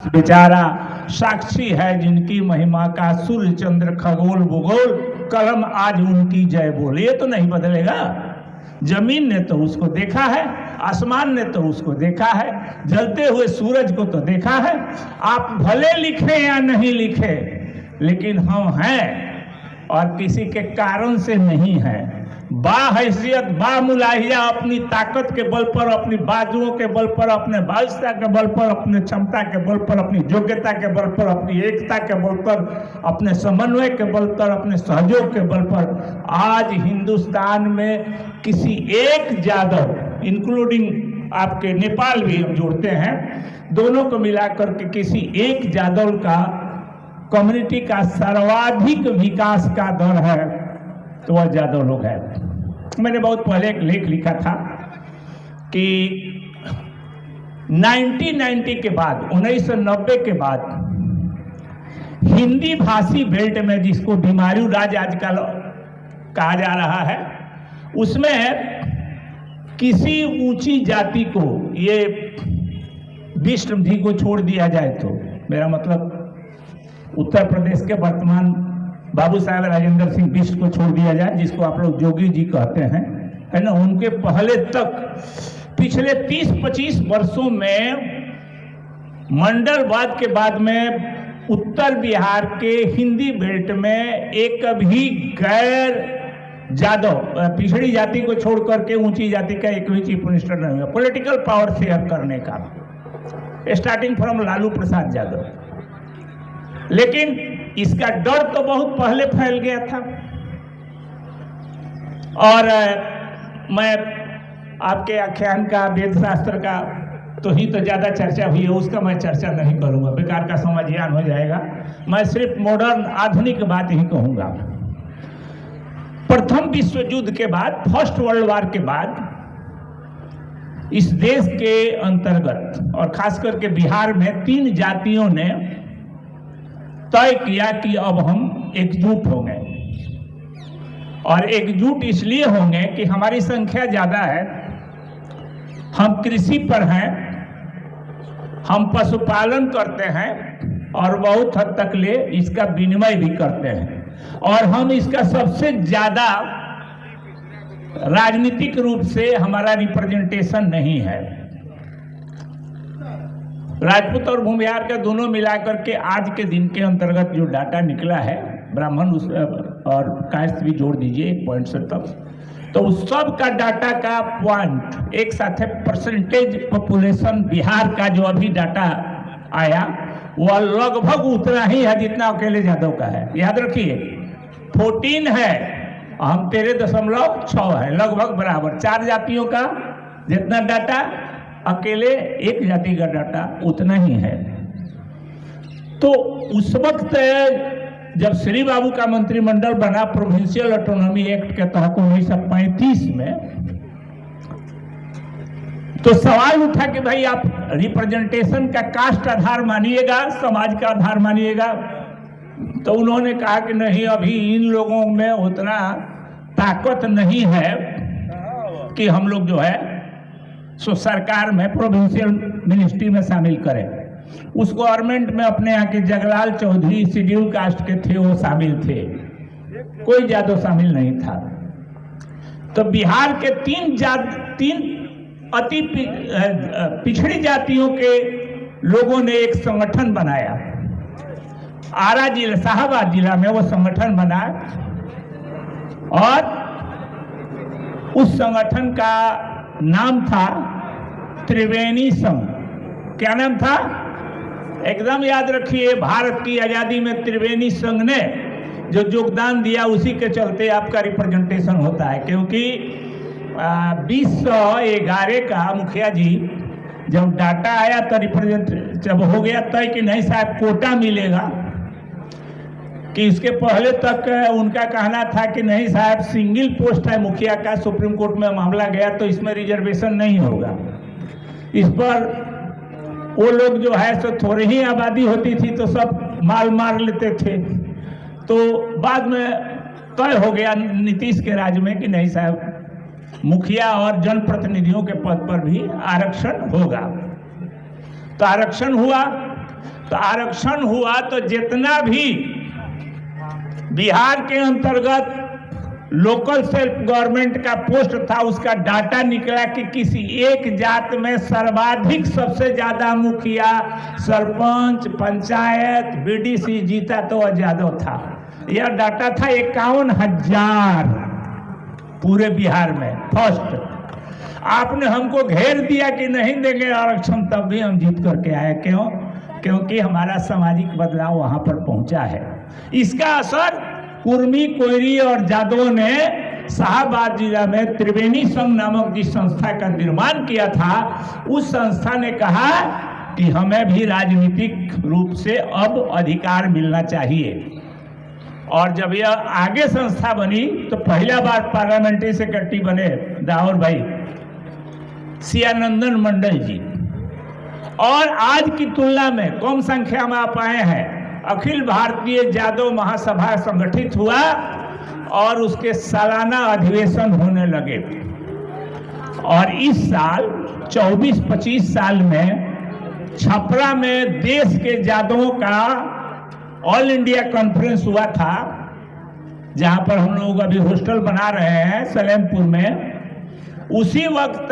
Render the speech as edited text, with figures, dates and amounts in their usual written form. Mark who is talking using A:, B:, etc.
A: बेचारा साक्षी है जिनकी महिमा का, सूर्य चंद्र खगोल भूगोल, कलम आज उनकी जय बोले। ये तो नहीं बदलेगा। जमीन ने तो उसको देखा है, आसमान ने तो उसको देखा है, जलते हुए सूरज को तो देखा है। आप भले लिखे या नहीं लिखे, लेकिन हम हैं और किसी के कारण से नहीं है। बाहैसियत बामुलाहिया अपनी ताकत के बल पर, अपनी बाजुओं के बल पर, अपने बालिशता के बल पर, अपने क्षमता के बल पर, अपनी योग्यता के बल पर, अपनी एकता के बल पर, अपने समन्वय के बल पर, अपने सहयोग के बल पर आज हिंदुस्तान में किसी एक यादव, इंक्लूडिंग आपके नेपाल भी हम जोड़ते हैं, दोनों को मिलाकर के किसी एक यादव का कम्युनिटी का सर्वाधिक विकास का दर है तो वह यादव लोग है। मैंने बहुत पहले एक लेख लिखा था कि 1990 के बाद, 1990 के बाद हिंदी भाषी बेल्ट में, जिसको बीमारू राज आजकल कहा जा रहा है, उसमें किसी ऊंची जाति को, ये विष्णुधी को छोड़ दिया जाए तो, मेरा मतलब उत्तर प्रदेश के वर्तमान बाबू साहेब राजेंद्र सिंह बिष्ट को छोड़ दिया जाए, जिसको आप लोग जोगी जी कहते हैं, है ना, उनके पहले तक पिछले 30-25 वर्षों में मंडलवाद के बाद में उत्तर बिहार के हिंदी बेल्ट में एक भी गैर यादव, पिछड़ी जाति को छोड़ करके ऊंची जाति का एक भी चीफ मिनिस्टर नहीं हुआ पॉलिटिकल पावर शेयर करने का, स्टार्टिंग फ्रॉम लालू प्रसाद यादव। लेकिन इसका डर तो बहुत पहले फैल गया था। और मैं आपके आख्यान का, वेद शास्त्र का तो ही तो ज्यादा चर्चा हुई है, उसका मैं चर्चा नहीं करूंगा, बेकार का समय ज्ञान हो जाएगा। मैं सिर्फ मॉडर्न आधुनिक बात ही कहूंगा। प्रथम विश्व युद्ध के बाद, फर्स्ट वर्ल्ड वॉर के बाद, इस देश के अंतर्गत और खास करके बिहार में 3 जातियों ने तय किया कि अब हम एकजुट होंगे। और एकजुट इसलिए होंगे कि हमारी संख्या ज्यादा है, हम कृषि पर हैं, हम पशुपालन करते हैं और बहुत हद तक ले इसका विनिमय भी करते हैं, और हम इसका सबसे ज्यादा राजनीतिक रूप से हमारा रिप्रेजेंटेशन नहीं है। राजपूत और भूमिहार का दोनों मिलाकर के आज के दिन के अंतर्गत जो डाटा निकला है, ब्राह्मण और कास्ट भी जोड़ दीजिए 1 पॉइंट से तक, तो उस सब का डाटा का पॉइंट एक साथ है, परसेंटेज पॉपुलेशन बिहार का जो अभी डाटा आया वह लगभग उतना ही है जितना अकेले यादव का है। याद रखिए 14 है, हम 13.6 है, लगभग बराबर। 4 जातियों का जितना डाटा, अकेले एक जाति का डाटा उतना ही है। तो उस वक्त जब श्री बाबू का मंत्रिमंडल बना प्रोविंशियल ऑटोनॉमी एक्ट के तहत 1935 में, तो सवाल उठा कि भाई आप रिप्रेजेंटेशन का कास्ट आधार मानिएगा, समाज का आधार मानिएगा? तो उन्होंने कहा कि नहीं, अभी इन लोगों में उतना ताकत नहीं है कि हम लोग जो है सो सरकार में प्रोविंशियल मिनिस्ट्री में शामिल करें। उस गवर्नमेंट में अपने यहाँ के जगलाल चौधरी शेड्यूल कास्ट के थे, वो शामिल थे, कोई यादव शामिल नहीं था। तो बिहार के 3 अति पिछड़ी जातियों के लोगों ने एक संगठन बनाया। आरा जिला, शाहबाद जिला में वो संगठन बना, और उस संगठन का नाम था त्रिवेणी संघ। क्या नाम था? एकदम याद रखिए, भारत की आजादी में त्रिवेणी संघ ने जो योगदान दिया उसी के चलते आपका रिप्रेजेंटेशन होता है। क्योंकि 2011 का मुखिया जी जब डाटा आया तो रिप्रेजेंट जब हो गया तय कि नहीं साहब कोटा मिलेगा, कि इसके पहले तक उनका कहना था कि नहीं साहब सिंगल पोस्ट है मुखिया का, सुप्रीम कोर्ट में मामला गया तो इसमें रिजर्वेशन नहीं होगा। इस पर वो लोग जो है सो थोड़ी ही आबादी होती थी तो सब माल मार लेते थे। तो बाद में तय हो गया नीतीश के राज में कि नहीं साहब मुखिया और जनप्रतिनिधियों के पद पर भी आरक्षण होगा। तो आरक्षण हुआ। तो आरक्षण हुआ तो जितना भी बिहार के अंतर्गत लोकल सेल्फ गवर्नमेंट का पोस्ट था उसका डाटा निकला कि किसी एक जात में सर्वाधिक सबसे ज्यादा मुखिया, सरपंच, पंचायत, बीडीसी जीता तो यादव था। यह डाटा था 51,000 पूरे बिहार में फर्स्ट। आपने हमको घेर दिया कि नहीं देंगे आरक्षण, तब भी हम जीत करके आए। क्यों? क्योंकि हमारा सामाजिक बदलाव वहां पर पहुंचा है। इसका असर कुर्मी, कोयरी और जादवों ने शाहबाद जिला में त्रिवेणी संघ नामक जिस संस्था का निर्माण किया था, उस संस्था ने कहा कि हमें भी राजनीतिक रूप से अब अधिकार मिलना चाहिए। और जब यह आगे संस्था बनी तो पहला बार पार्लियामेंट्री सेक्रेटरी बने दाऊर भाई सियानंदन मंडल जी। और आज की तुलना में कम संख्या में आप आए हैं। अखिल भारतीय जादव महासभा संगठित हुआ और उसके सालाना अधिवेशन होने लगे। और इस साल 24-25 साल में छपरा में देश के जादवों का ऑल इंडिया कॉन्फ्रेंस हुआ था, जहां पर हम लोग अभी हॉस्टल बना रहे हैं सलेमपुर में। उसी वक्त